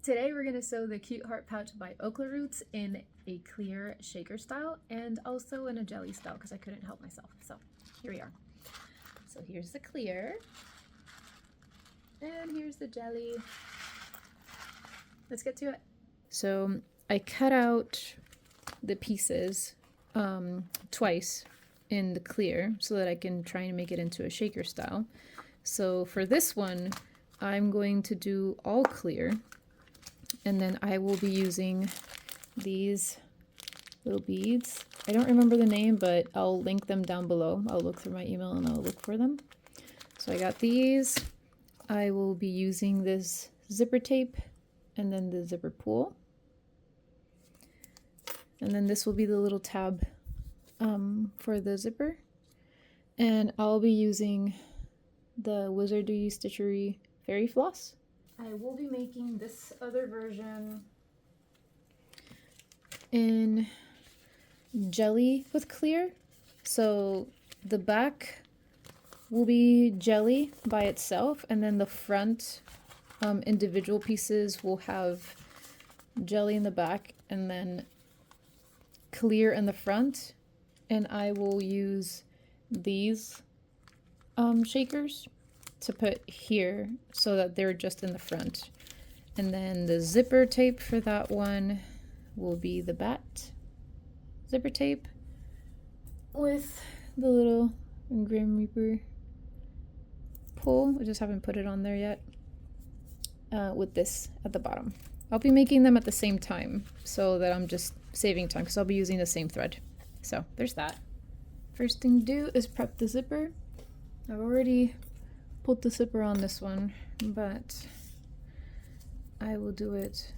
Today we're going to sew the Cute Heart Pouch by Okla Roots in a clear shaker style and also in a jelly style because I couldn't help myself. So here we are. So here's the clear and here's the jelly. Let's get to it. So I cut out the pieces twice in the clear so that I can try and make it into a shaker style. So for this one, I'm going to do all clear. And then I will be using these little beads. I don't remember the name, but I'll link them down below. I'll look through my email and I'll look for them. So I got these. I will be using this zipper tape and then the zipper pull. And then this will be the little tab for the zipper. And I'll be using the Wizardry Stitchery Fairy Floss. I will be making this other version in jelly with clear. So the back will be jelly by itself, and then the front individual pieces will have jelly in the back and then clear in the front. And I will use these shakers to put here so that they're just in the front. And then the zipper tape for that one will be the bat zipper tape with the little Grim Reaper pull. I just haven't put it on there yet with this at the bottom. I'll be making them at the same time so that I'm just saving time because I'll be using the same thread. So there's that. First thing to do is prep the zipper. I've already put the zipper on this one, but I will do it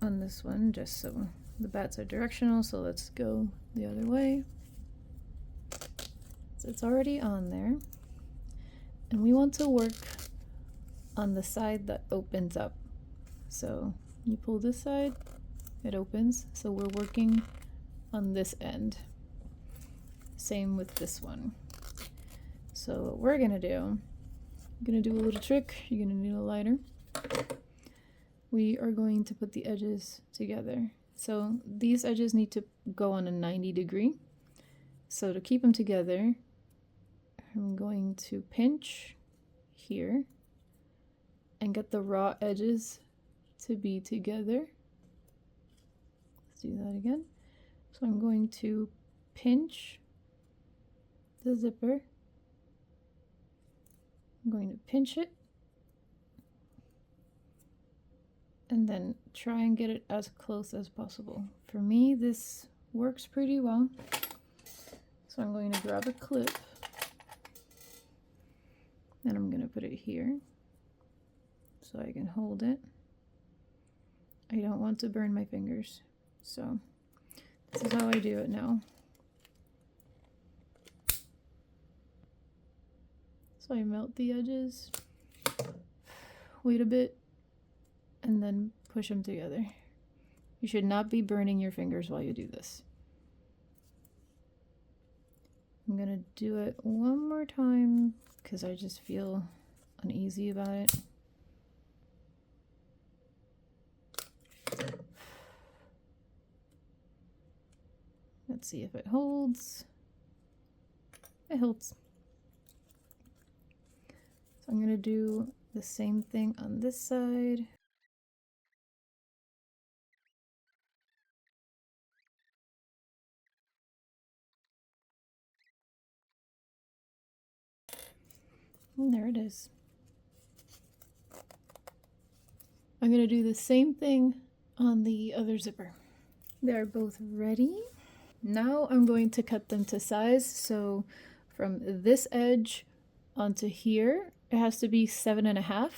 on this one just so the bats are directional. So let's go the other way. So it's already on there, and we want to work on the side that opens up. So you pull this side, it opens. So we're working on this end. Same with this one. So what we're gonna do, I'm gonna do a little trick. You're gonna need a lighter. We are going to put the edges together. So these edges need to go on a 90 degree. So to keep them together, I'm going to pinch here and get the raw edges to be together. Let's do that again. So I'm going to pinch the zipper. I'm going to pinch it and then try and get it as close as possible. For me, this works pretty well. So I'm going to grab a clip and I'm going to put it here so I can hold it. I don't want to burn my fingers, so this is how I do it now. So I melt the edges, wait a bit, and then push them together. You should not be burning your fingers while you do this. I'm gonna do it one more time because I just feel uneasy about it. Let's see if it holds. It holds. So I'm going to do the same thing on this side. And there it is. I'm going to do the same thing on the other zipper. They're both ready. Now I'm going to cut them to size. So from this edge onto here, it has to be 7.5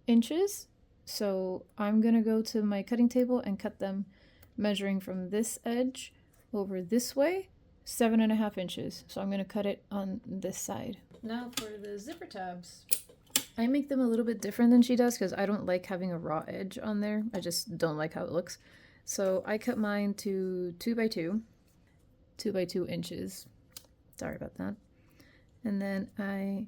inches. So I'm gonna go to my cutting table and cut them measuring from this edge over this way, 7.5 inches. So I'm gonna cut it on this side. Now for the zipper tabs. I make them a little bit different than she does because I don't like having a raw edge on there. I just don't like how it looks. So I cut mine to 2 by 2 inches. Sorry about that. And then I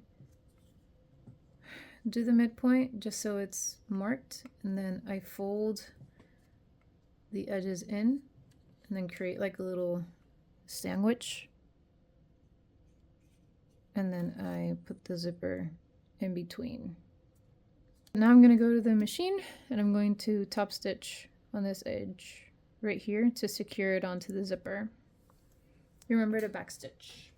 do the midpoint just so it's marked, and then I fold the edges in and then create like a little sandwich, and then I put the zipper in between. Now I'm going to go to the machine and I'm going to top stitch on this edge right here to secure it onto the zipper. Remember to back stitch.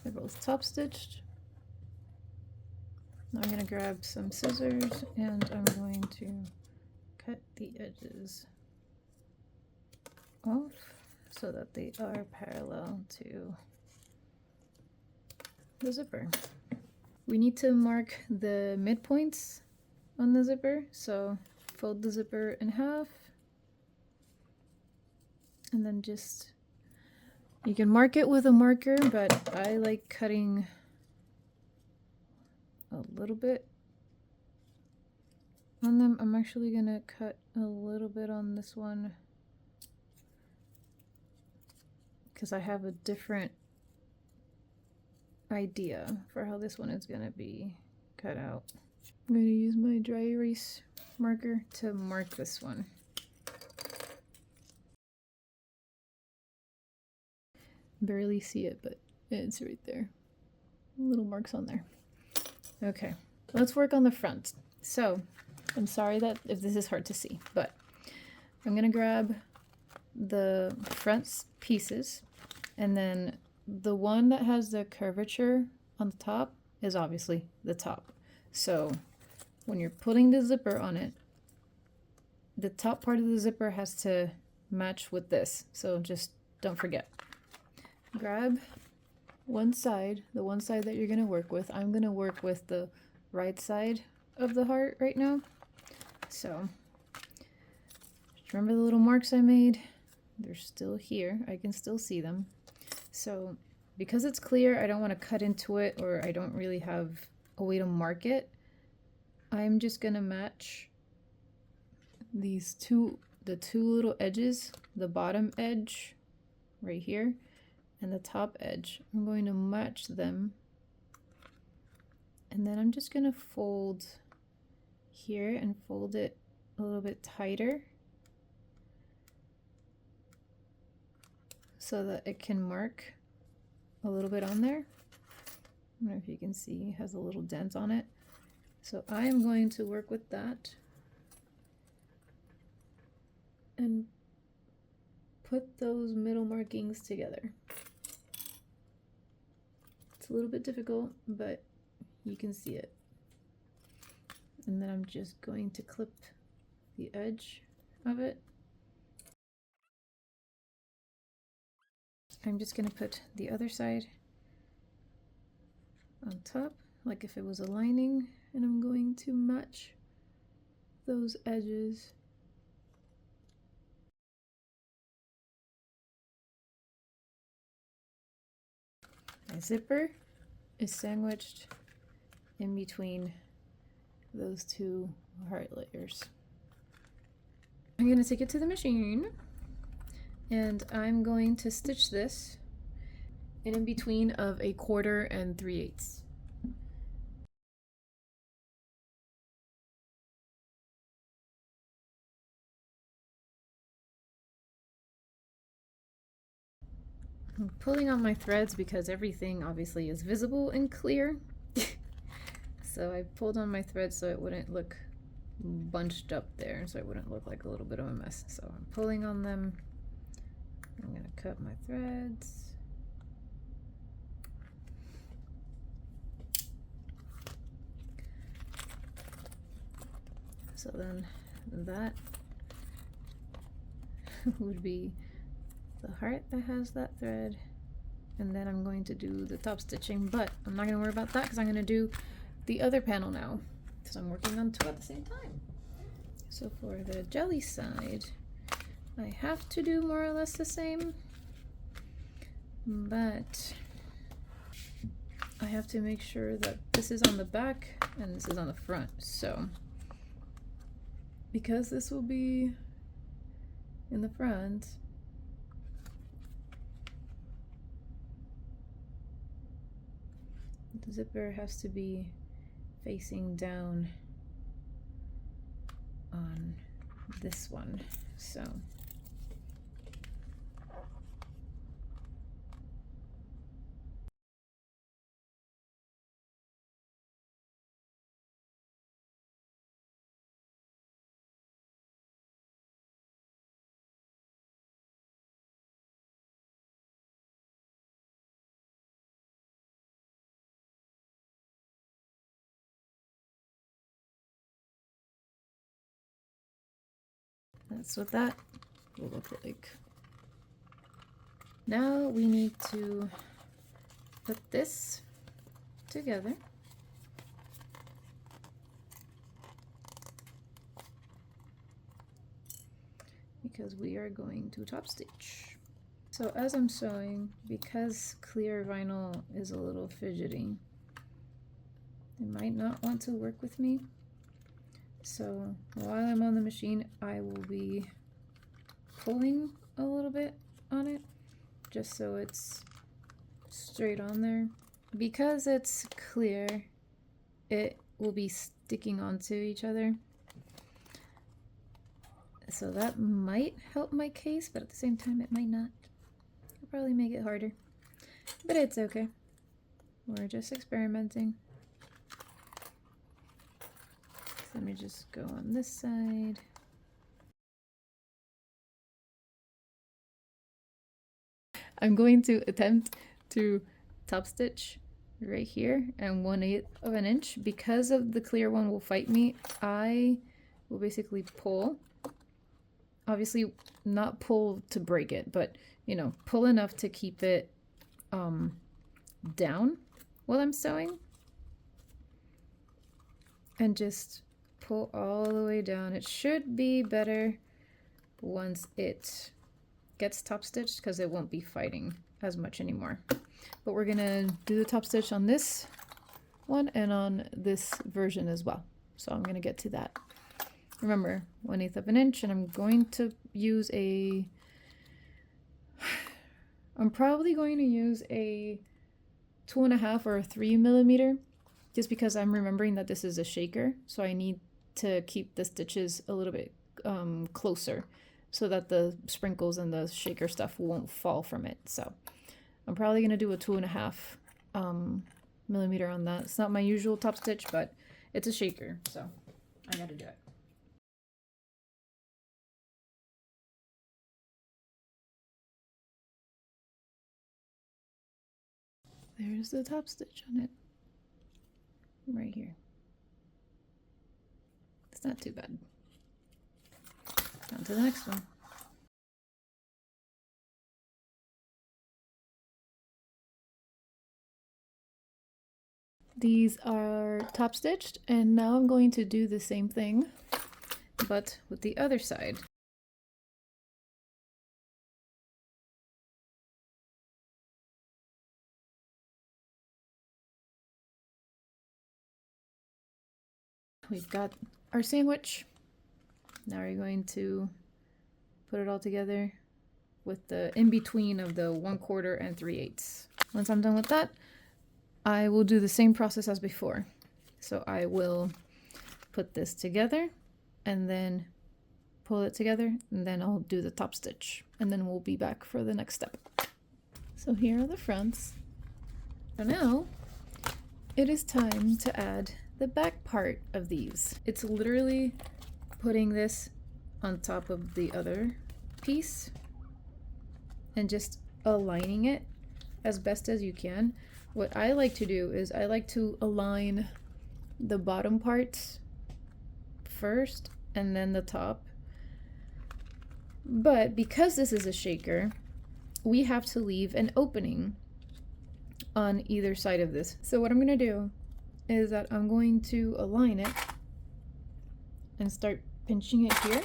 They're both top stitched. Now I'm going to grab some scissors and I'm going to cut the edges off so that they are parallel to the zipper. We need to mark the midpoints on the zipper, so fold the zipper in half and then just, you can mark it with a marker, but I like cutting a little bit on them. I'm actually gonna cut a little bit on this one because I have a different idea for how this one is gonna be cut out. I'm going to use my dry erase marker to mark this one. Barely see it, but it's right there. Little marks on there. Okay, let's work on the front. So, I'm sorry that if this is hard to see, but I'm gonna grab the front pieces, and then the one that has the curvature on the top is obviously the top. So when you're putting the zipper on it, the top part of the zipper has to match with this. So just don't forget. Grab one side, the one side that you're gonna work with. I'm gonna work with the right side of the heart right now. So just remember the little marks I made? They're still here. I can still see them. So because it's clear, I don't want to cut into it, or I don't really have a way to mark it. I'm just gonna match these the two little edges, the bottom edge right here and the top edge. I'm going to match them, and then I'm just gonna fold here and fold it a little bit tighter so that it can mark a little bit on there. I don't know if you can see, it has a little dent on it. So I am going to work with that and put those middle markings together. It's a little bit difficult, but you can see it. And then I'm just going to clip the edge of it. I'm just going to put the other side on top, like if it was a lining, and I'm going to match those edges. My zipper is sandwiched in between those two heart layers. I'm going to take it to the machine, and I'm going to stitch this in between of 1/4 and 3/8. I'm pulling on my threads because everything obviously is visible and clear. So I pulled on my threads so it wouldn't look bunched up there, so it wouldn't look like a little bit of a mess. So I'm pulling on them. I'm gonna cut my threads. So then that would be the heart that has that thread, and then I'm going to do the top stitching, but I'm not going to worry about that because I'm going to do the other panel now because I'm working on two at the same time. So for the jelly side, I have to do more or less the same, but I have to make sure that this is on the back and this is on the front. So because this will be in the front, the zipper has to be facing down on this one, so. That's what that will look like. Now we need to put this together. Because we are going to top stitch. So as I'm sewing, because clear vinyl is a little fidgety, it might not want to work with me. So while I'm on the machine, I will be pulling a little bit on it, just so it's straight on there. Because it's clear, it will be sticking onto each other. So that might help my case, but at the same time it might not. It'll probably make it harder. But it's okay. We're just experimenting. Let me just go on this side. I'm going to attempt to top stitch right here and 1/8 of an inch. Because of the clear one will fight me, I will basically pull. Obviously not pull to break it, but you know, pull enough to keep it down while I'm sewing. And just pull all the way down. It should be better once it gets top stitched because it won't be fighting as much anymore. But we're gonna do the top stitch on this one and on this version as well. So I'm gonna get to that. Remember, 1/8 of an inch, and I'm going to use I'm probably going to use a 2.5 or a 3 millimeter, just because I'm remembering that this is a shaker, so I need to keep the stitches a little bit closer so that the sprinkles and the shaker stuff won't fall from it. So I'm probably going to do a 2.5 millimeter on that. It's not my usual top stitch, but it's a shaker, so I gotta do it. There's the top stitch on it, right here. It's not too bad. On to the next one. These are top stitched, and now I'm going to do the same thing, but with the other side. We've got our sandwich. Now we're going to put it all together with the in-between of the 1/4 and 3/8. Once I'm done with that, I will do the same process as before. So I will put this together and then pull it together, and then I'll do the top stitch, and then we'll be back for the next step. So here are the fronts. So now it is time to add the back part of these. It's literally putting this on top of the other piece and just aligning it as best as you can. What I like to do is I like to align the bottom parts first and then the top. But because this is a shaker, we have to leave an opening on either side of this. So what I'm going to do is that I'm going to align it and start pinching it here,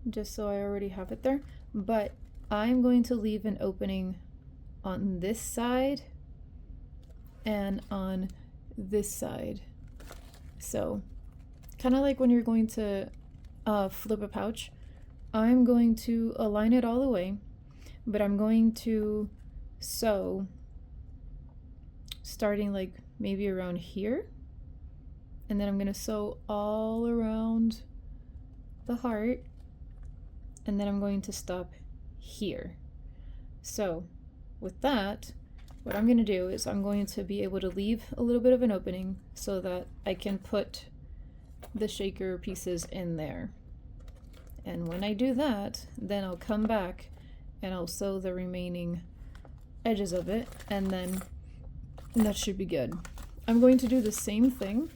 just so I already have it there. But I'm going to leave an opening on this side and on this side. So kind of like when you're going to flip a pouch, I'm going to align it all the way, but I'm going to sew starting like maybe around here, and then I'm gonna sew all around the heart, and then I'm going to stop here. So with that, what I'm gonna do is I'm going to be able to leave a little bit of an opening so that I can put the shaker pieces in there. And when I do that, then I'll come back and I'll sew the remaining edges of it, and then that should be good. I'm going to do the same thing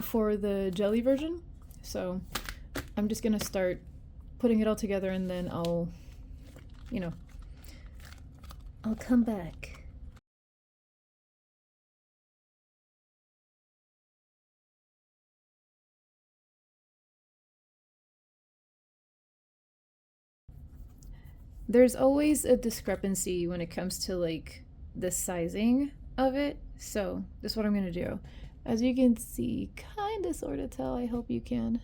for the jelly version, so I'm just gonna start putting it all together, and then I'll come back. There's always a discrepancy when it comes to like the sizing of it, so this is what I'm gonna do. As you can see, kind of sort of tell, I hope you can.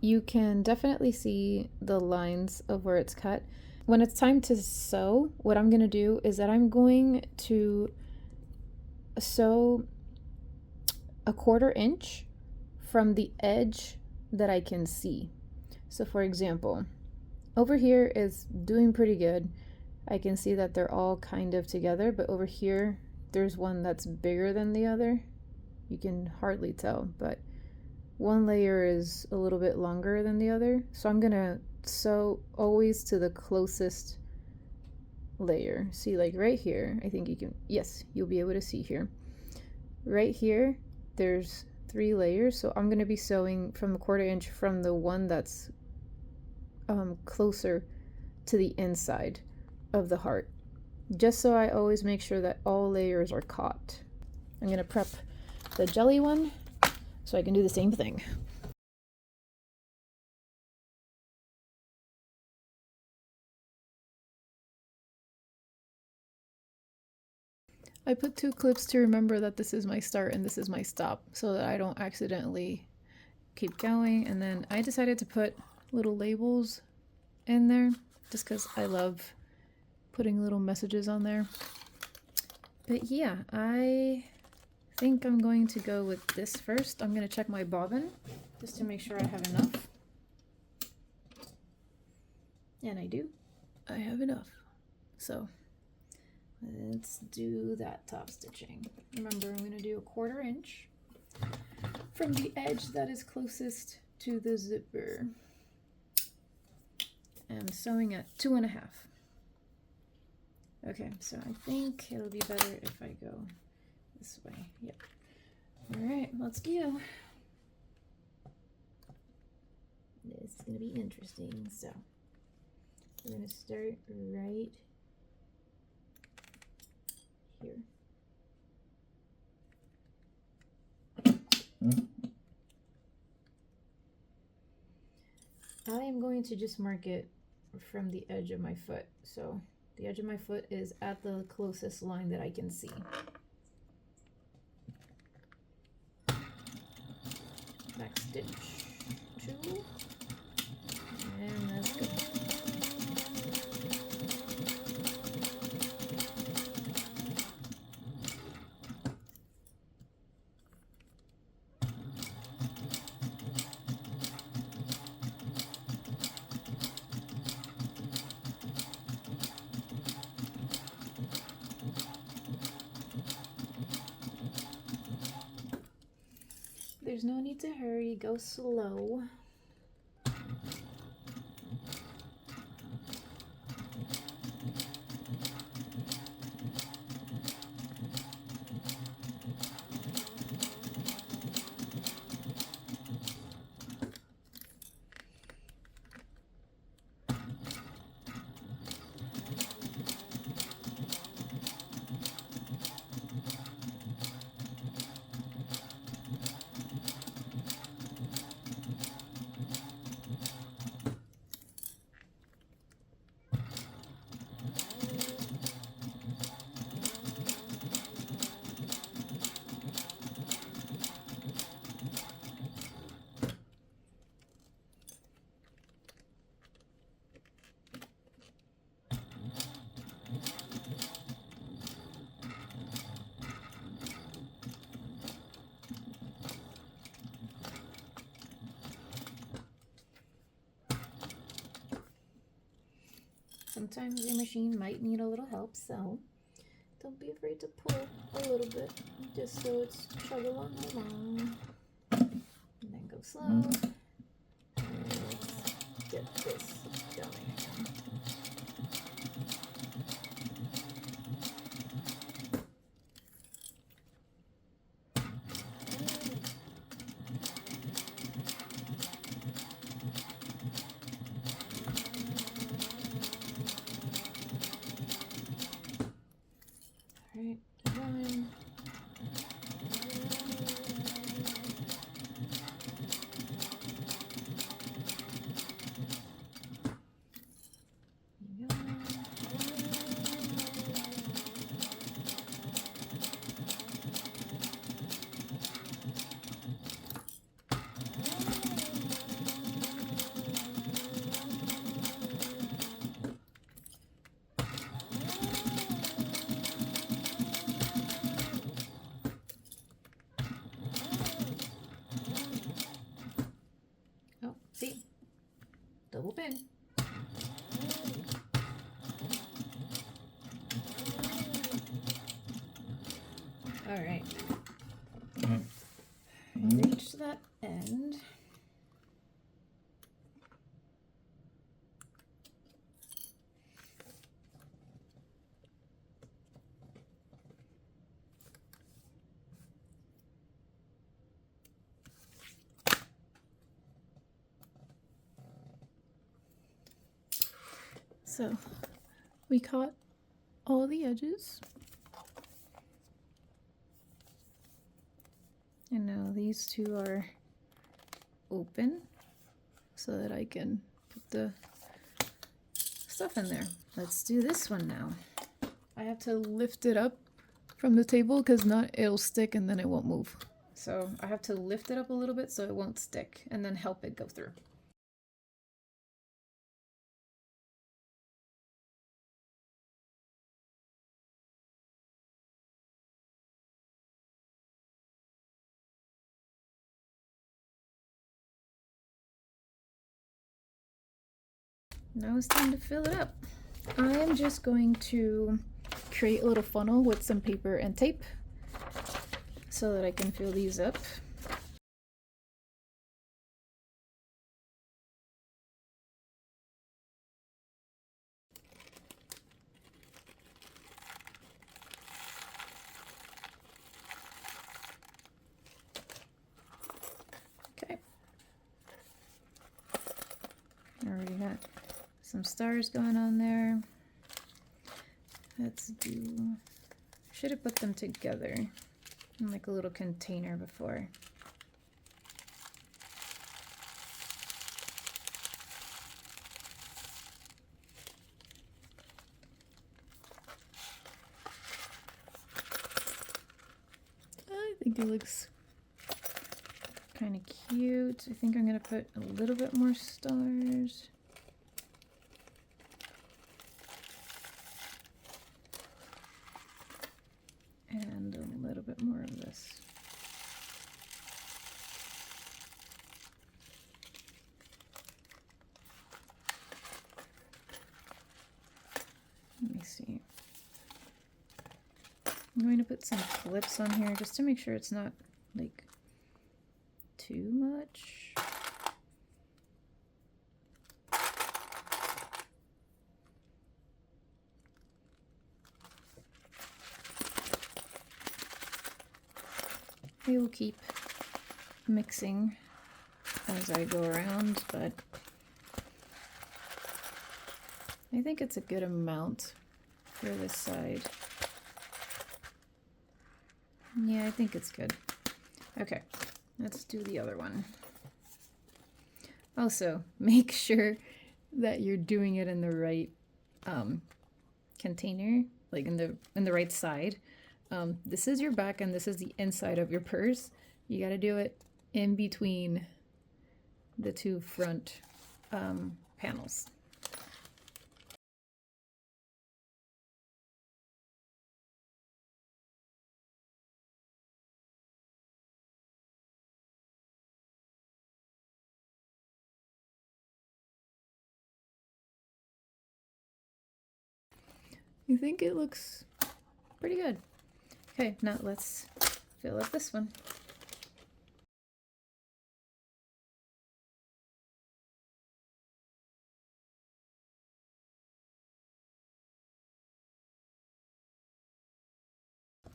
You can definitely see the lines of where it's cut. When it's time to sew, what I'm gonna do is that I'm going to sew a 1/4 inch from the edge that I can see. So for example, over here is doing pretty good. I can see that they're all kind of together, but over here, there's one that's bigger than the other. You can hardly tell, but one layer is a little bit longer than the other. So I'm gonna sew always to the closest layer. See, like right here, I think you can, yes, you'll be able to see here. Right here, there's 3 layers, so I'm gonna be sewing from a 1/4 inch from the one that's closer to the inside of the heart, just so I always make sure that all layers are caught. I'm gonna prep the jelly one so I can do the same thing. I put 2 clips to remember that this is my start and this is my stop, so that I don't accidentally keep going. And then I decided to put little labels in there just because I love putting little messages on there. But yeah, I think I'm going to go with this first. I'm going to check my bobbin just to make sure I have enough. And I do. I have enough. So let's do that top stitching. Remember, I'm going to do a 1/4 inch from the edge that is closest to the zipper. I'm sewing at 2.5. Okay, so I think it'll be better if I go this way. Yep. All right, let's go. This is gonna be interesting. So we're gonna start right here. I am going to just mark it from the edge of my foot. So the edge of my foot is at the closest line that I can see. Back stitch 2, and that's good. There's no need to hurry, go slow. sometimes your machine might need a little help, so don't be afraid to pull a little bit, just so it's chug along. And then go slow. And let's get this going again. Alright, keep going. Oh, see? Double pin. Alright. Reach that end. So we caught all the edges. And now these two are open so that I can put the stuff in there. Let's do this one now. I have to lift it up from the table because not it'll stick and then it won't move. So I have to lift it up a little bit so it won't stick and then help it go through. Now it's time to fill it up. I am just going to create a little funnel with some paper and tape so that I can fill these up. Okay. Already got some stars going on there. Let's do, should have put them together in like a little container before. I think it looks kind of cute. I think I'm gonna put a little bit more stars. And a little bit more of this. Let me see. I'm going to put some clips on here just to make sure it's not like too much. I will keep mixing as I go around, but I think it's a good amount for this side. Yeah, I think it's good. Okay, let's do the other one. Also, make sure that you're doing it in the right container, like in the right side. This is your back and this is the inside of your purse. You got to do it in between the two front panels. I think it looks pretty good. Okay, now let's fill up this one.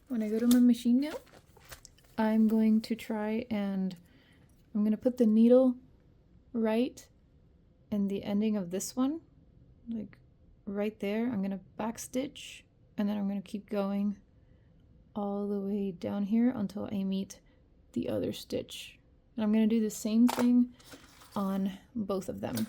When I go to my machine now, I'm going to try and I'm going to put the needle right in the ending of this one, like right there. I'm going to backstitch and then I'm going to keep going all the way down here until I meet the other stitch. And I'm going to do the same thing on both of them.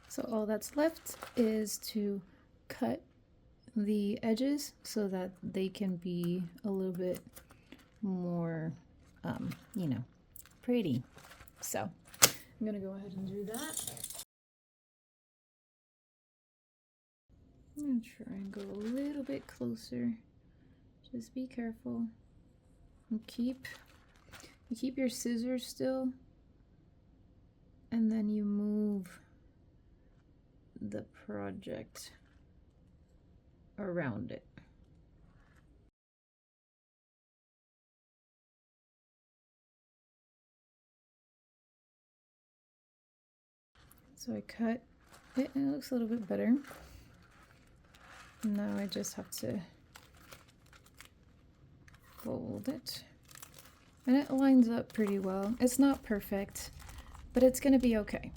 So all that's left is to cut the edges so that they can be a little bit more, you know, pretty. So I'm gonna go ahead and do that. I'm gonna try and go a little bit closer. Just be careful. And keep your scissors still, and then you move the project around it. So I cut it and it looks a little bit better. Now I just have to fold it. And it lines up pretty well. It's not perfect, but it's gonna be okay.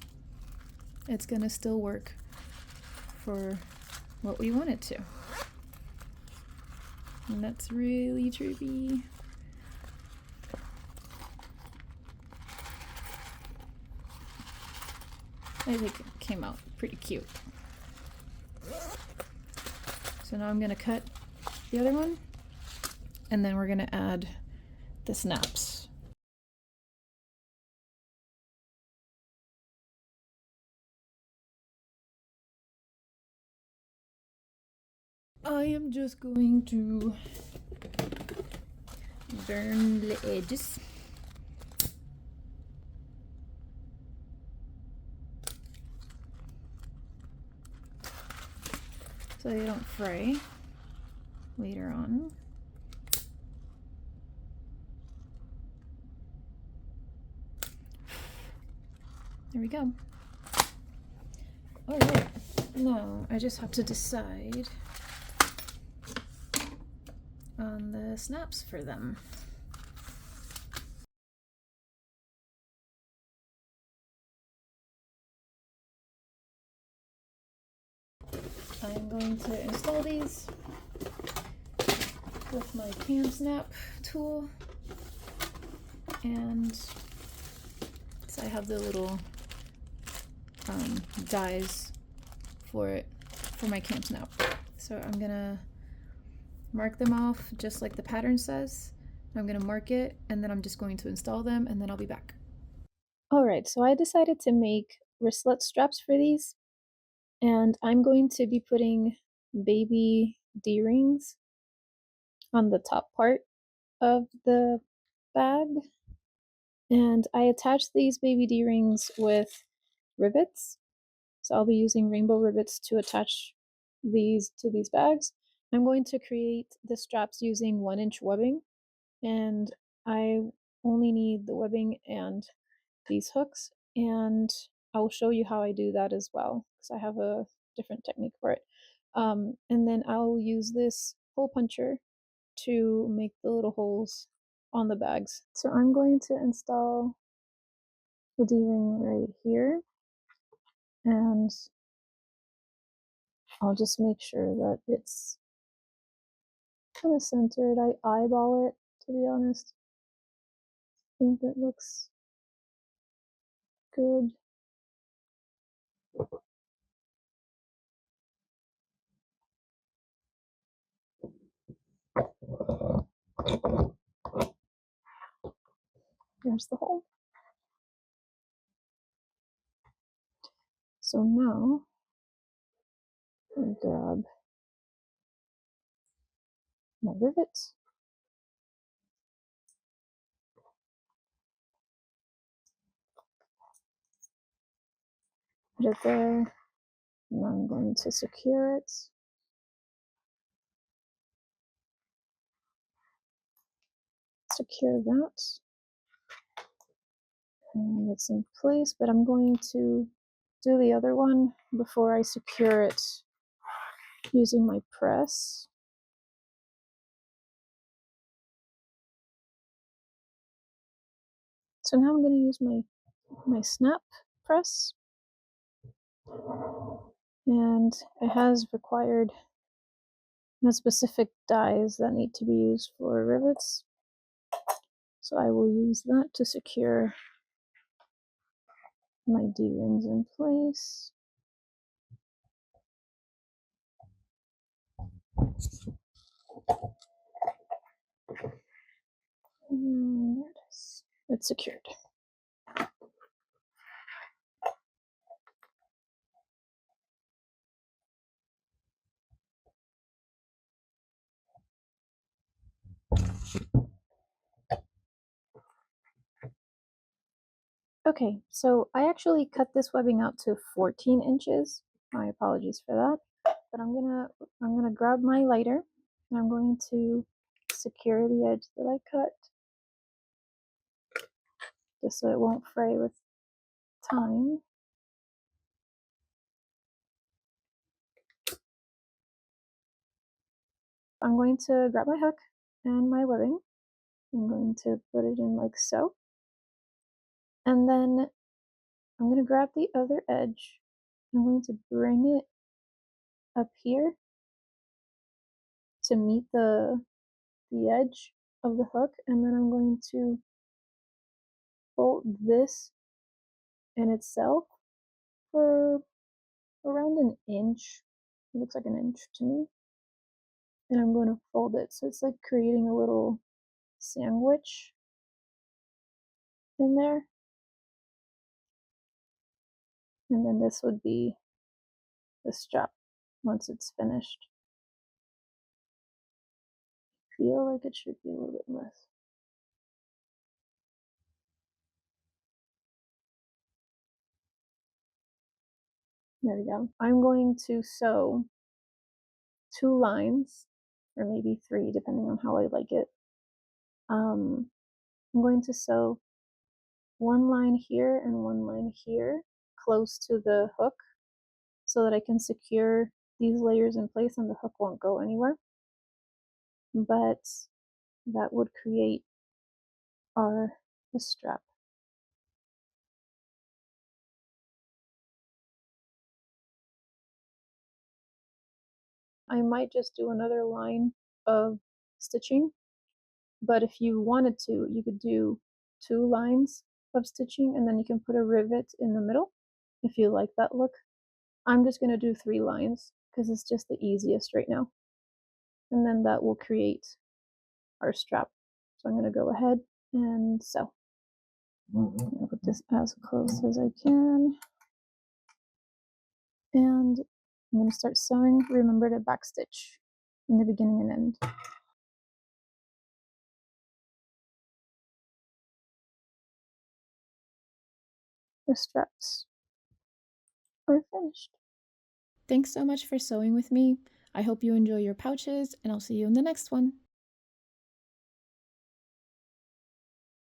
It's gonna still work for what we want it to. And that's really trippy. I think it came out pretty cute. So now I'm gonna cut the other one, and then we're gonna add the snaps. I am just going to burn the edges. So they don't fray later on. There we go. All right, now I just have to decide on the snaps for them. I'm going to install these with my cam snap tool, and so I have the little dies for it for my cam snap. So I'm gonna mark them off just like the pattern says. I'm gonna mark it and then I'm just going to install them and then I'll be back. Alright, so I decided to make wristlet straps for these, and I'm going to be putting baby D-rings on the top part of the bag. And I attached these baby D-rings with rivets. So I'll be using rainbow rivets to attach these to these bags. I'm going to create the straps using 1-inch webbing, and I only need the webbing and these hooks, and I'll show you how I do that as well because I have a different technique for it. And then I'll use this hole puncher to make the little holes on the bags. So I'm going to install the D-ring right here, and I'll just make sure that it's kind of centered. I eyeball it, to be honest. I think it looks good. There's the hole. So now and grab my rivets. Put it there, and I'm going to secure it. Secure that. And it's in place, but I'm going to do the other one before I secure it using my press. So now I'm going to use my snap press, and it has required the specific dies that need to be used for rivets. So I will use that to secure my D-rings in place. And there it is. It's secured. Okay, so I actually cut this webbing out to 14 inches. My apologies for that. But I'm gonna grab my lighter and I'm going to secure the edge that I cut, just so it won't fray with time. I'm going to grab my hook and my webbing. I'm going to put it in like so. And then I'm going to grab the other edge. I'm going to bring it up here to meet the edge of the hook, and then I'm going to fold this in itself for around an inch. It looks like an inch to me. And I'm going to fold it so it's like creating a little sandwich in there. And then this would be the strap once it's finished. I feel like it should be a little bit less. There we go. I'm going to sew 2 lines, or maybe 3, depending on how I like it. I'm going to sew 1 line here and 1 line here, close to the hook, so that I can secure these layers in place and the hook won't go anywhere. But that would create our strap. I might just do another line of stitching, but if you wanted to, you could do 2 lines of stitching and then you can put a rivet in the middle if you like that look. I'm just going to do 3 lines because it's just the easiest right now. And then that will create our strap. So I'm going to go ahead and sew. I'm going to put this as close as I can. And I'm going to start sewing. Remember to backstitch in the beginning and end. The straps are finished. Thanks so much for sewing with me. I hope you enjoy your pouches, and I'll see you in the next one.